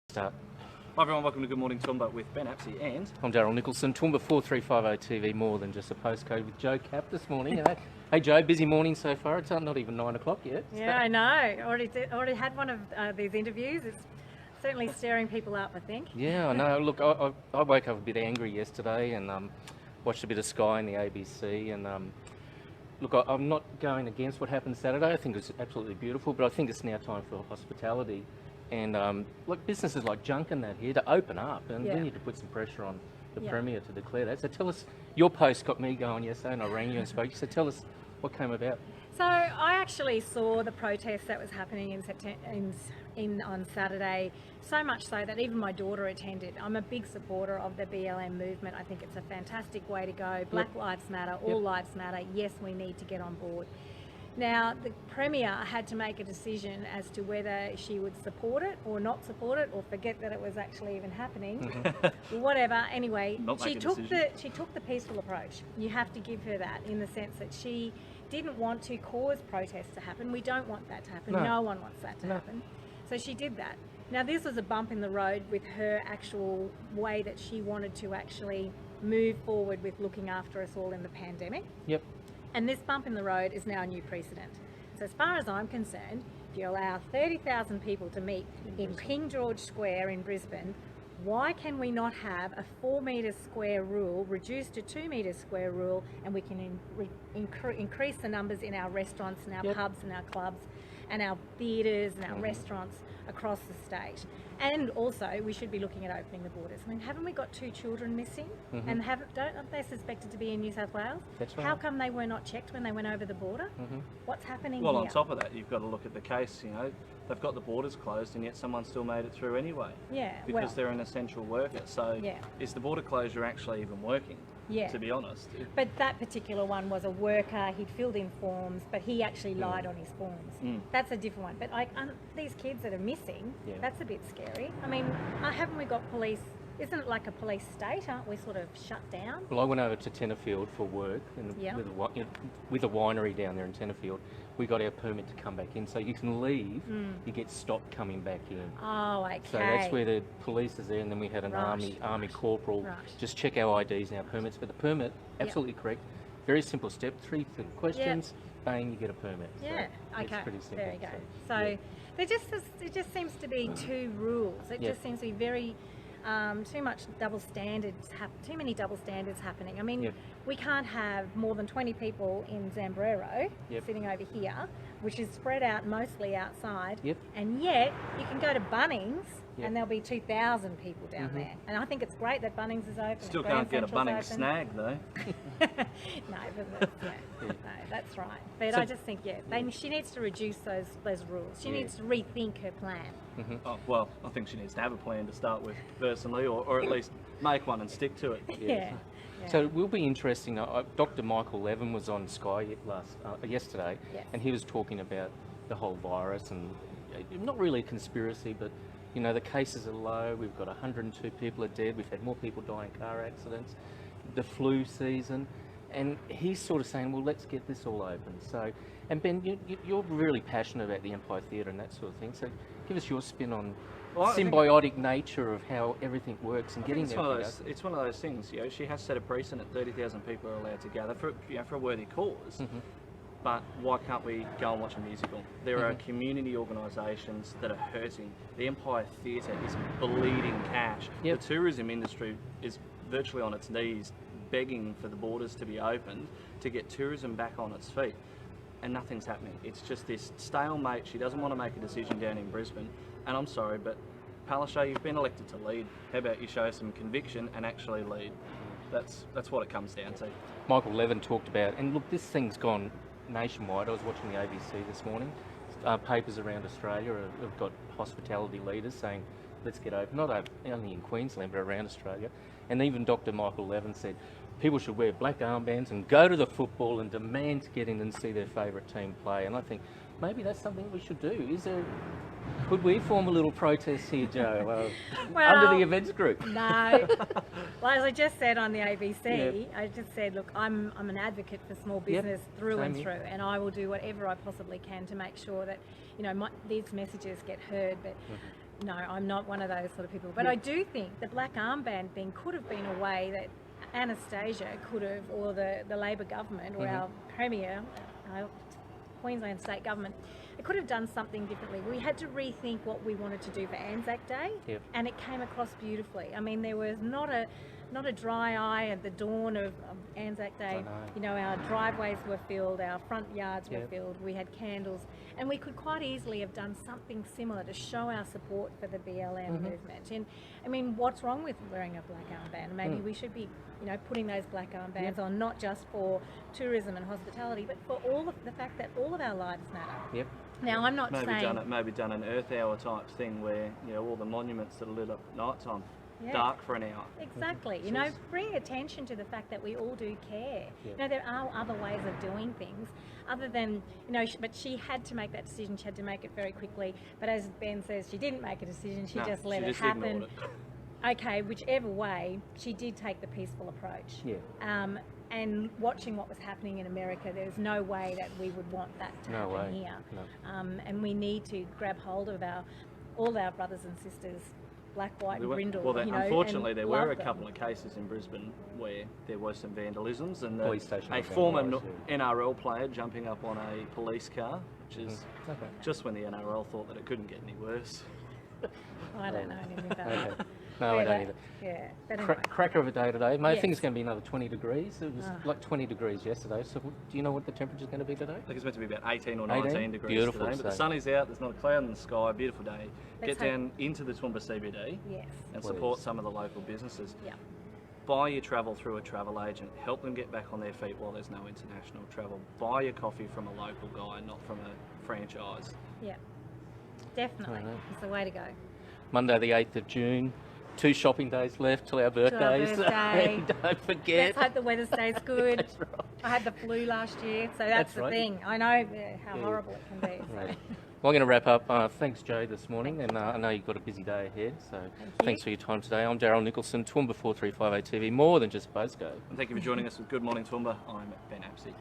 Start. Hi everyone, welcome to Good Morning Toowoomba with Ben Apsey and... I'm Daryl Nicholson, Toowoomba 4350 TV, more than just a postcode with Joe Capp this morning. Hey Joe, busy morning so far. It's not even 9 o'clock yet. Yeah, I know. Already had one of these interviews. It's certainly stirring people up, I think. Yeah, I know. Look, I woke up a bit angry yesterday and watched a bit of Sky and the ABC. And look, I'm not going against what happened Saturday. I think it was absolutely beautiful, but I think it's now time for hospitality. And look, businesses like Junk and that here to open up, and we need to put some pressure on the Premier to declare that. So tell us, your post got me going yesterday, and I rang you and spoke. So tell us what came about. So I actually saw the protest that was happening on Saturday, so much so that even my daughter attended. I'm a big supporter of the BLM movement. I think it's a fantastic way to go. Black Lives Matter, all lives matter. Yes, we need to get on board. Now, the Premier had to make a decision as to whether she would support it or not support it, or forget that it was actually even happening. Whatever. Anyway, she took the peaceful approach. You have to give her that, in the sense that she didn't want to cause protests to happen. We don't want that to happen. No one wants that to happen. So she did that. Now, this was a bump in the road with her actual way that she wanted to actually move forward with looking after us all in the pandemic. Yep. And this bump in the road is now a new precedent. So as far as I'm concerned, if you allow 30,000 people to meet in King George Square in Brisbane, why can we not have a 4 metre square rule reduced to 2 metre square rule, and we can increase the numbers in our restaurants and our pubs and our clubs and our theatres and our restaurants across the state? And also, we should be looking at opening the borders. I mean, haven't we got 2 children missing? And aren't they suspected to be in New South Wales? That's right. How come they were not checked when they went over the border? What's happening Well, here? on top of that, you've got to look at the case, they've got the borders closed and yet someone still made it through anyway. Yeah, because they're an essential worker. So is the border closure actually even working? Yeah. To be honest. But that particular one was a worker. He'd filled in forms, but he actually lied on his forms. That's a different one. But like these kids that are missing, that's a bit scary. I mean, haven't we got police? Isn't it like a police state? Aren't we sort of shut down? Well, I went over to Tenterfield for work with a winery down there in Tenterfield. We got our permit to come back in, so you can leave. You get stopped coming back in. Oh, okay. So that's where the police is there, and then we had an army corporal just check our IDs and our permits. But the permit, absolutely correct. Very simple step. 3 questions. Bang, you get a permit. Yeah. So okay. It's pretty simple. There you go. So it just seems to be 2 rules. It just seems to be very. Too much double standards. Too many double standards happening. I mean, we can't have more than 20 people in Zambrero sitting over here, which is spread out mostly outside. And yet you can go to Bunnings and there'll be 2,000 people down there. And I think it's great that Bunnings is open. Still can't get a Bunnings snag though. No, but no, that's right. But I just think she needs to reduce those rules. She needs to rethink her plan. Oh, well, I think she needs to have a plan to start with, personally, or at least make one and stick to it. Yeah. So it will be interesting. Dr. Michael Levin was on Sky yesterday, and he was talking about the whole virus, and not really a conspiracy, but the cases are low. We've got 102 people are dead. We've had more people die in car accidents. The flu season. And he's sort of saying, well, let's get this all open. So, and Ben, you're really passionate about the Empire Theatre and that sort of thing. So give us your spin on symbiotic nature of how everything works and getting there. It's one of those things. She has set a precedent. 30,000 people are allowed to gather for a worthy cause. But why can't we go and watch a musical? There are community organisations that are hurting. The Empire Theatre is bleeding cash. The tourism industry is virtually on its knees, begging for the borders to be opened to get tourism back on its feet, and nothing's happening. It's just this stalemate. She doesn't want to make a decision down in Brisbane, and I'm sorry, but Palaszczuk, you've been elected to lead. How about you show some conviction and actually lead? That's what it comes down to. Michael Levin talked about, and look, this thing's gone nationwide. I was watching the ABC this morning. Papers around Australia have got hospitality leaders saying, let's get open, not only in Queensland, but around Australia. And even Dr. Michael Levin said people should wear black armbands and go to the football and demand to get in and see their favourite team play. And I think, maybe that's something we should do. Could we form a little protest here, Joe, under the events group? No. Well, as I just said on the ABC, I just said, look, I'm an advocate for small business through and through, and I will do whatever I possibly can to make sure that, you know, these messages get heard. But no, I'm not one of those sort of people. But I do think the black armband thing could have been a way that Anastasia could have, or the Labor government, or our Premier, Queensland State Government, it could have done something differently. We had to rethink what we wanted to do for Anzac Day, and it came across beautifully. I mean, there was not a dry eye at the dawn of Anzac Day. You know, our driveways were filled, our front yards were filled, we had candles, and we could quite easily have done something similar to show our support for the BLM movement. And I mean, what's wrong with wearing a black armband? Maybe we should be, you know, putting those black armbands on, not just for tourism and hospitality, but for all of the fact that all of our lives matter. Now, I'm not saying... Maybe done an Earth Hour type thing where, you know, all the monuments that are lit up at night time, dark for an hour. Exactly. You know, bring attention to the fact that we all do care. You know, there are other ways of doing things other than, you know, but she had to make that decision. She had to make it very quickly. But as Ben says, she didn't make a decision. She just let it happen. Okay, whichever way, she did take the peaceful approach. And watching what was happening in America, there's no way that we would want that to happen here. And we need to grab hold of all our brothers and sisters, black, white, and brindle. Well, you know, unfortunately, there were a couple of cases in Brisbane where there was some vandalisms, and a former NRL player jumping up on a police car, which is just when the NRL thought that it couldn't get any worse. I don't know anything about that. No, I don't either. Yeah, but anyway. Cracker of a day today. I think it's going to be another 20 degrees. It was like 20 degrees yesterday. So do you know what the temperature is going to be today? I think it's meant to be about 18 or 19 degrees Beautiful today. But the sun is out, there's not a cloud in the sky, beautiful day. Get down into the Toowoomba CBD and support some of the local businesses. Buy your travel through a travel agent. Help them get back on their feet while there's no international travel. Buy your coffee from a local guy, not from a franchise. Definitely. It's the way to go. Monday the 8th of June. 2 shopping days left till our birthdays. So don't forget. Let's hope the weather stays good. That's right. I had the flu last year, so that's the thing. I know how horrible it can be. So. Well, I'm going to wrap up. Thanks, Joe, this morning, and I know you've got a busy day ahead, so thanks for your time today. I'm Daryl Nicholson, Toowoomba 4358 TV, more than just a postcode. And thank you for joining us with Good Morning Toowoomba. I'm Ben Apsey.